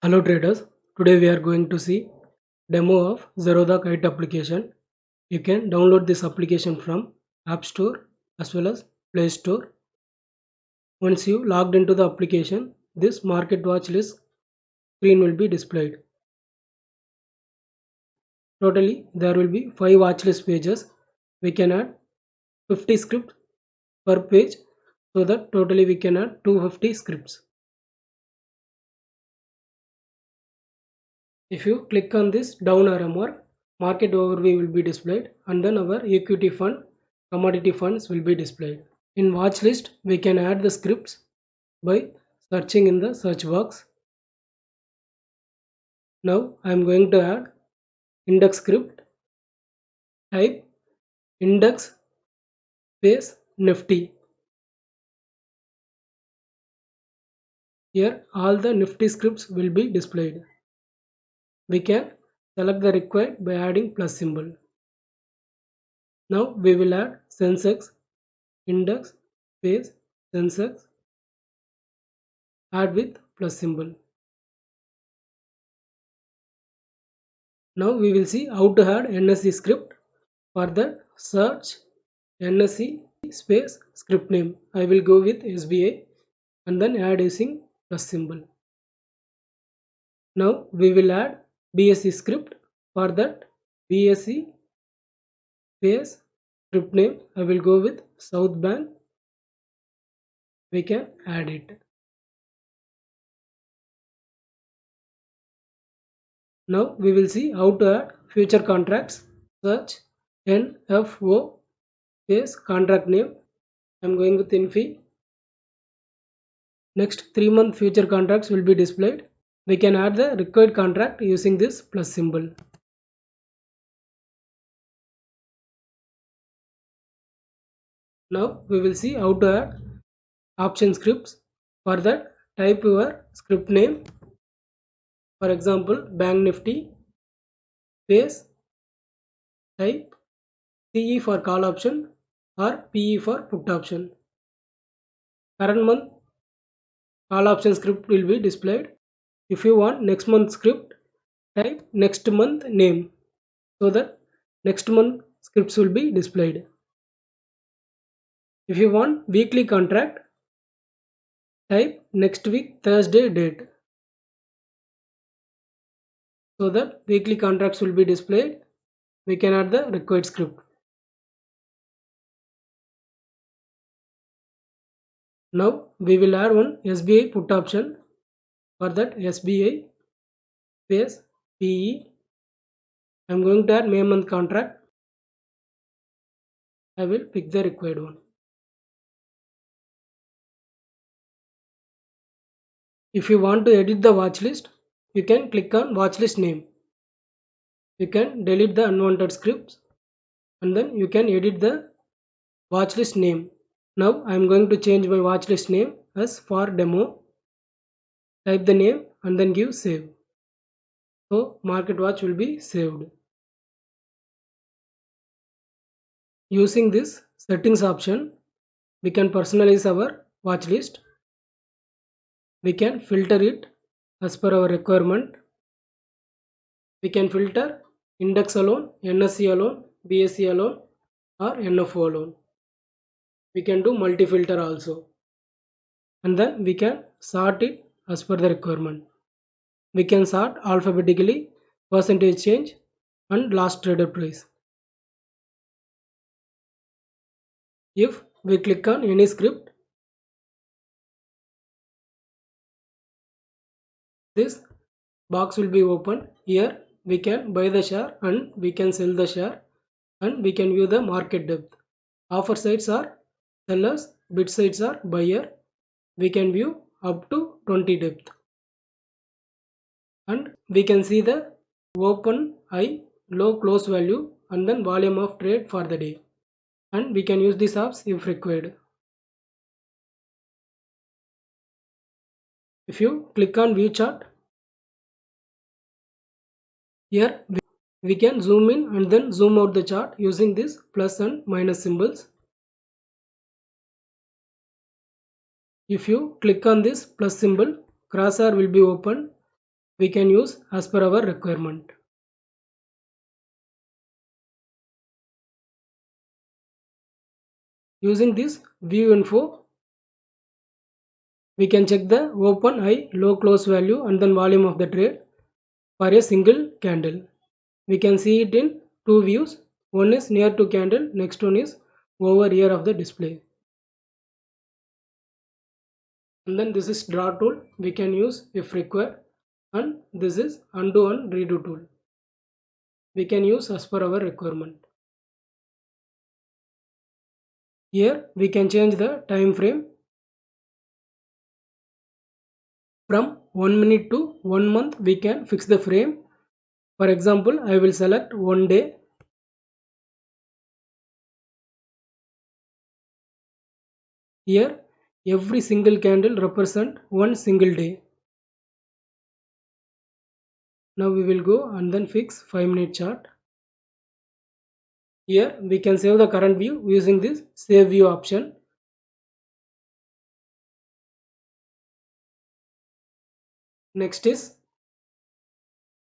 Hello traders, today we are going to see demo of Zerodha Kite application. You can download this application from App Store as well as Play Store. Once you logged into the application, this market watch list screen will be displayed. Totally there will be 5 watch list pages. We can add 50 scripts per page, so that totally we can add 250 scripts. If you click on this down arrow mark, market overview will be displayed and then our equity fund, commodity funds will be displayed. In watch list, we can add the scripts by searching in the search box. Now I am going to add index script. Type index space nifty. Here all the nifty scripts will be displayed. We can select the required by adding plus symbol. Now we will add Sensex index space Sensex, add with plus symbol. Now we will see how to add NSE script. For that, search NSE space script name. I will go with SBI and then add using plus symbol. Now we will add BSE script. For that, BSE space script name. I will go with South Bank. We can add it. Now we will see how to add future contracts. Search NFO space contract name. I am going with Infi. Next 3-month future contracts will be displayed. We can add the required contract using this plus symbol. Now we will see how to add option scripts. For that, type your script name. For example, Bank Nifty space type CE for call option or PE for put option. Current month call option script will be displayed. If you want next month script, type next month name, so that next month scripts will be displayed. If you want weekly contract, type next week Thursday date, so that weekly contracts will be displayed. We can add the required script. Now we will add one SBI put option. For that, SBI space PE. I am going to add May month contract. I will pick the required one. If you want to edit the watch list, you can click on watch list name. You can delete the unwanted scripts and then you can edit the watch list name. Now I am going to change my watch list name as for demo. Type the name and then give save. So market watch will be saved. Using this settings option, we can personalize our watch list. We can filter it as per our requirement. We can filter index alone, NSE alone, BSE alone or NFO alone. We can do multi filter also, and then we can sort it as per the requirement. We can sort alphabetically, percentage change and last traded price. If we click on any script, this box will be open. Here we can buy the share and we can sell the share, and we can view the market depth. Offer sides are sellers, bid sides are buyer. We can view up to 20 depth, and we can see the open, high, low, close value and then volume of trade for the day, and we can use these apps if required. If you click on view chart, here we can zoom in and then zoom out the chart using this plus and minus symbols. If you click on this plus symbol, crosshair will be open we can use as per our requirement. Using this view info, we can check the open, high, low, close value and then volume of the trade for a single candle. We can see it in two views. One is near to candle, next one is over here of the display. And then this is draw tool, we can use if required, and this is undo and redo tool, we can use as per our requirement. Here we can change the time frame from 1 minute to 1 month. We can fix the frame. For example, I will select 1 day. Here every single candle represent one single day. Now we will go and then fix 5-minute chart. Here we can save the current view using this save view option. Next is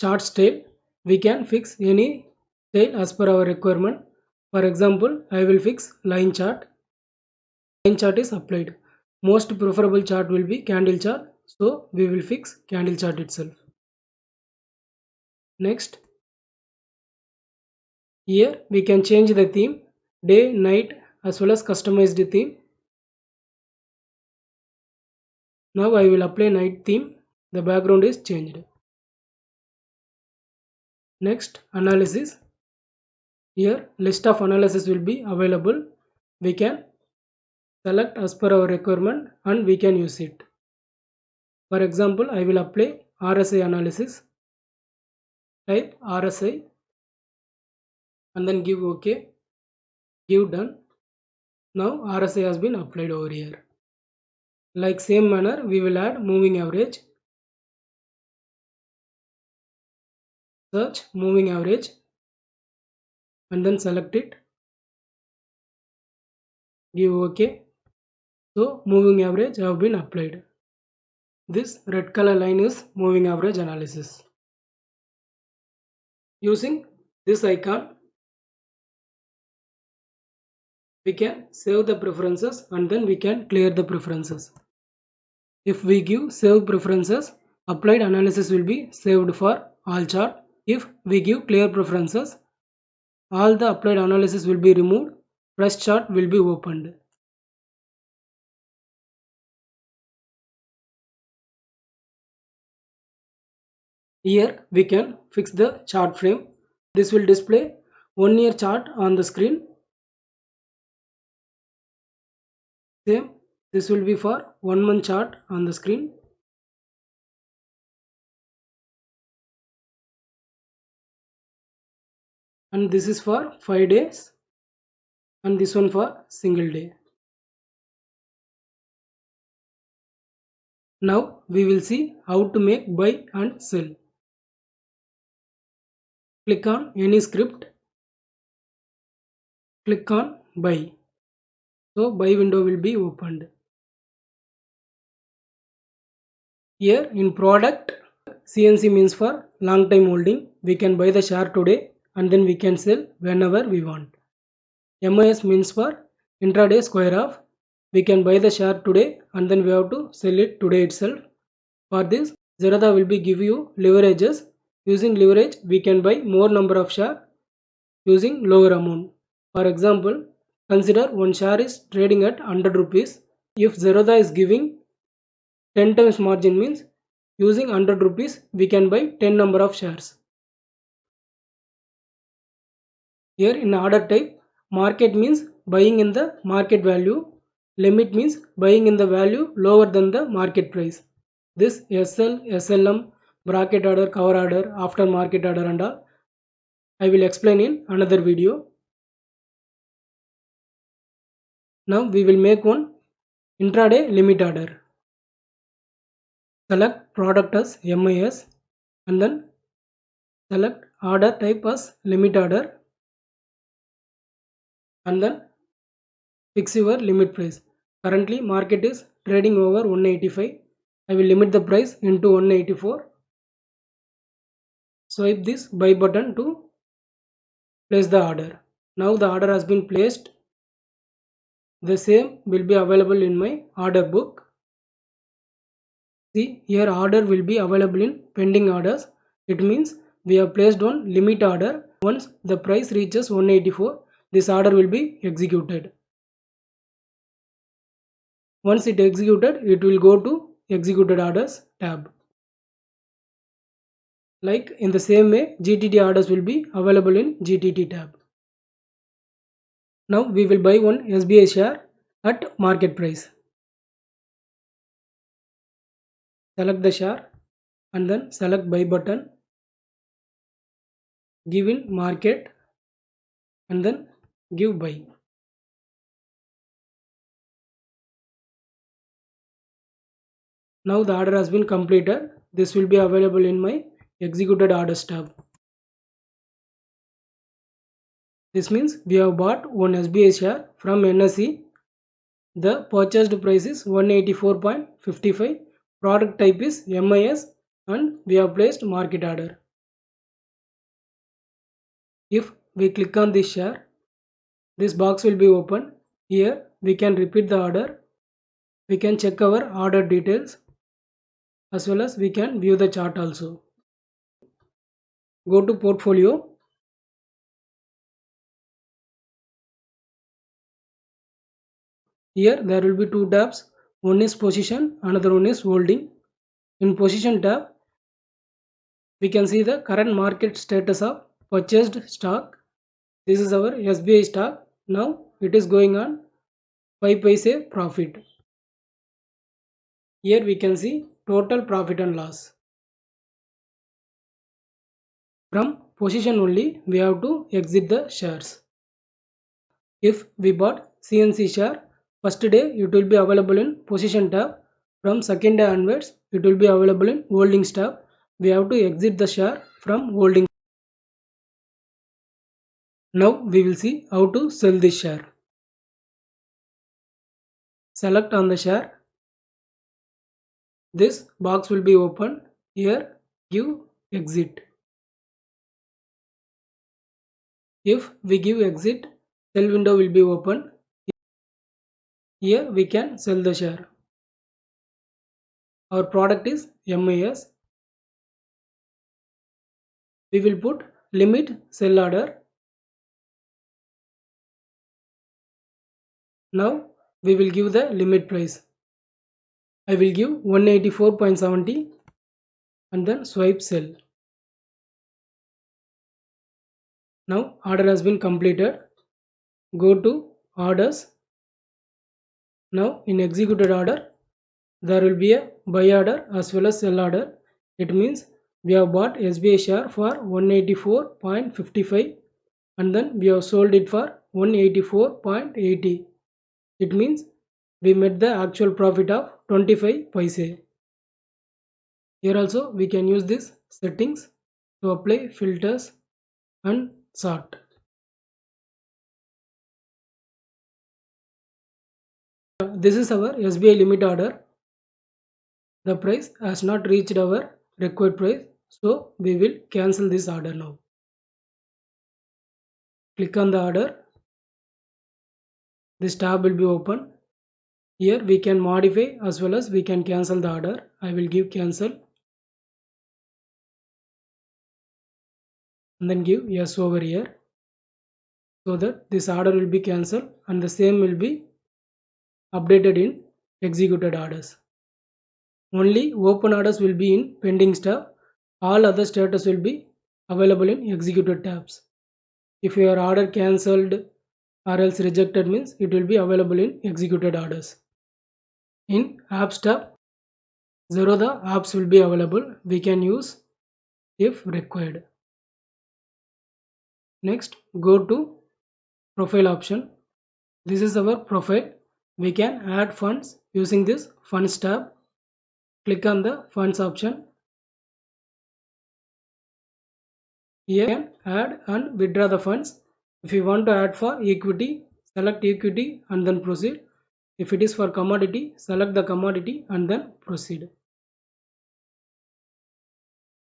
chart style. We can fix any style as per our requirement. For example, I will fix line chart. Line chart is applied. Most preferable chart will be candle chart. So we will fix candle chart itself. Next, here we can change the theme day, night as well as customize the theme. Now I will apply night theme. The background is changed. Next, analysis. Here list of analysis will be available. We can select as per our requirement and we can use it. For example, I will apply RSI analysis. Type RSI and then give OK. Give done. Now RSI has been applied over here. Like same manner, we will add moving average. Search moving average and then select it. Give OK. So moving average have been applied. This red color line is moving average analysis. Using this icon, we can save the preferences and then we can clear the preferences. If we give save preferences, applied analysis will be saved for all chart. If we give clear preferences, all the applied analysis will be removed, fresh chart will be opened. Here we can fix the chart frame. This will display 1 year chart on the screen. Same, this will be for 1 month chart on the screen. And this is for 5 days and this one for single day. Now we will see how to make buy and sell. Click on any script, click on buy. So buy window will be opened. Here in product, CNC means for long time holding. We can buy the share today and then we can sell whenever we want. MIS means for intraday square off. We can buy the share today and then we have to sell it today itself. For this, Zerodha will be give you leverages. Using leverage, we can buy more number of share using lower amount. For example, consider one share is trading at 100 rupees. If Zerodha is giving 10 times margin means using 100 rupees we can buy 10 number of shares. Here in order type, market means buying in the market value, limit means buying in the value lower than the market price. This SL, SLM, bracket order, cover order, after market order and all I will explain in another video. Now we will make one intraday limit order. Select product as MIS and then select order type as limit order and then fix your limit price. Currently market is trading over 185. I will limit the price into 184. swipe this buy button to place the order. Now the order has been placed. The same will be available in my order book. See, here order will be available in pending orders. It means we have placed one limit order. Once the price reaches 184, this order will be executed. Once it executed, it will go to executed orders tab. Like in the same way, GTT orders will be available in GTT tab. Now we will buy one SBI share at market price. Select the share and then select buy button, give in market and then give buy. Now the order has been completed. This will be available in my executed orders tab. This means we have bought one SBI share from NSE. The purchased price is 184.55. Product type is MIS and we have placed market order. If we click on this share, this box will be open. Here we can repeat the order. We can check our order details as well as we can view the chart also. Go to portfolio. Here there will be two tabs. One is position, another one is holding. In position tab, we can see the current market status of purchased stock. This is our SBI stock. Now it is going on 5 paise profit. Here we can see total profit and loss. From position only we have to exit the shares. If we bought CNC share, first day it will be available in position tab. From second day onwards it will be available in holdings tab. We have to exit the share from holding. Now we will see how to sell this share. Select on the share. This box will be open. Here give exit. If we give exit, sell window will be open. Here we can sell the share. Our product is MIS. We will put limit sell order. Now we will give the limit price. I will give 184.70 and then swipe sell. Now order has been completed. Go to orders. Now in executed order, there will be a buy order as well as sell order. It means we have bought SBI share for 184.55 and then we have sold it for 184.80. It means we made the actual profit of 25 paise. Here also we can use this settings to apply filters and sort. This is our SBI limit order. The price has not reached our required price, so we will cancel this order now. Click on the order. This tab will be open. Here we can modify as well as we can cancel the order. I will give cancel and then give yes over here, so that this order will be cancelled and the same will be updated in executed orders. Only open orders will be in pending tab. All other status will be available in executed tabs. If your order cancelled or else rejected means it will be available in executed orders. In apps tab, Zerodha apps will be available. We can use if required. Next, go to profile option. This is our profile. We can add funds using this funds tab. Click on the funds option. Here you can add and withdraw the funds. If you want to add for equity, select equity and then proceed. If it is for commodity, select the commodity and then proceed.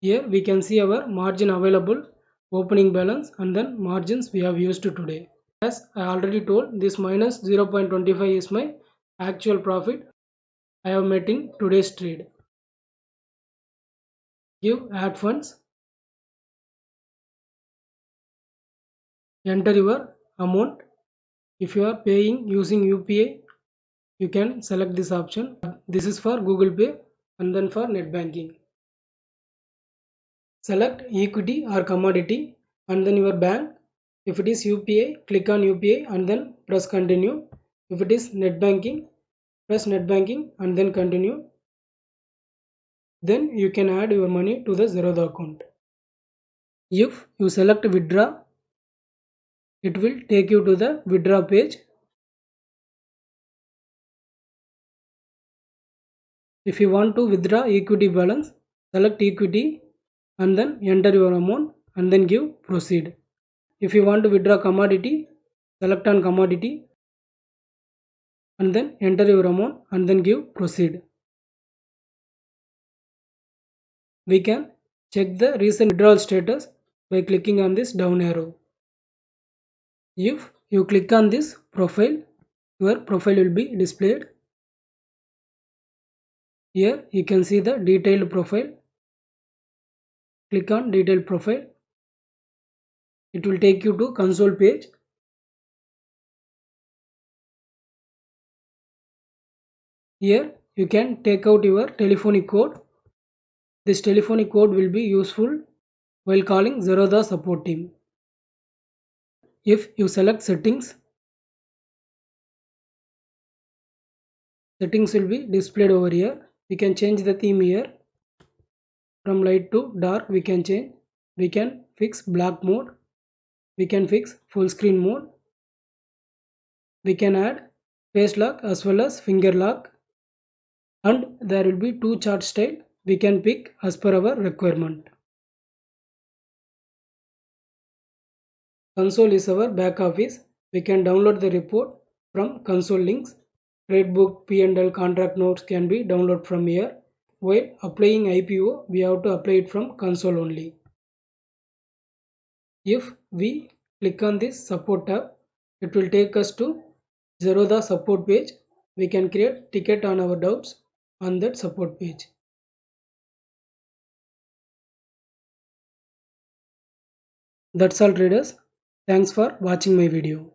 Here we can see our margin available, opening balance and then margins we have used today. As I already told, this minus 0.25 is my actual profit I have made in today's trade. Give add funds, enter your amount. If you are paying using UPI, you can select this option. This is for Google Pay and then for net banking. Select equity or commodity and then your bank. If it is UPI, click on UPI and then press continue. If it is net banking, press net banking and then continue. Then you can add your money to the Zerodha account. If you select withdraw, it will take you to the withdraw page. If you want to withdraw equity balance, select equity and then enter your amount and then give proceed. If you want to withdraw commodity, select on commodity and then enter your amount and then give proceed. We can check the recent withdrawal status by clicking on this down arrow. If you click on this profile, your profile will be displayed. Here you can see the detailed profile. Click on detailed profile. It will take you to console page. Here you can take out your telephonic code. This telephonic code will be useful while calling Zerodha support team. If you select settings, settings will be displayed over here. We can change the theme here. From light to dark we can change. We can fix black mode. We can fix full screen mode. We can add face lock as well as finger lock. And there will be two chart style we can pick as per our requirement. Console is our back office. We can download the report from console links. Trade book, P&L, contract notes can be downloaded from here. While applying IPO, we have to apply it from console only. If we click on this support tab, it will take us to Zerodha support page. We can create ticket on our doubts on that support page. That's all traders. Thanks for watching my video.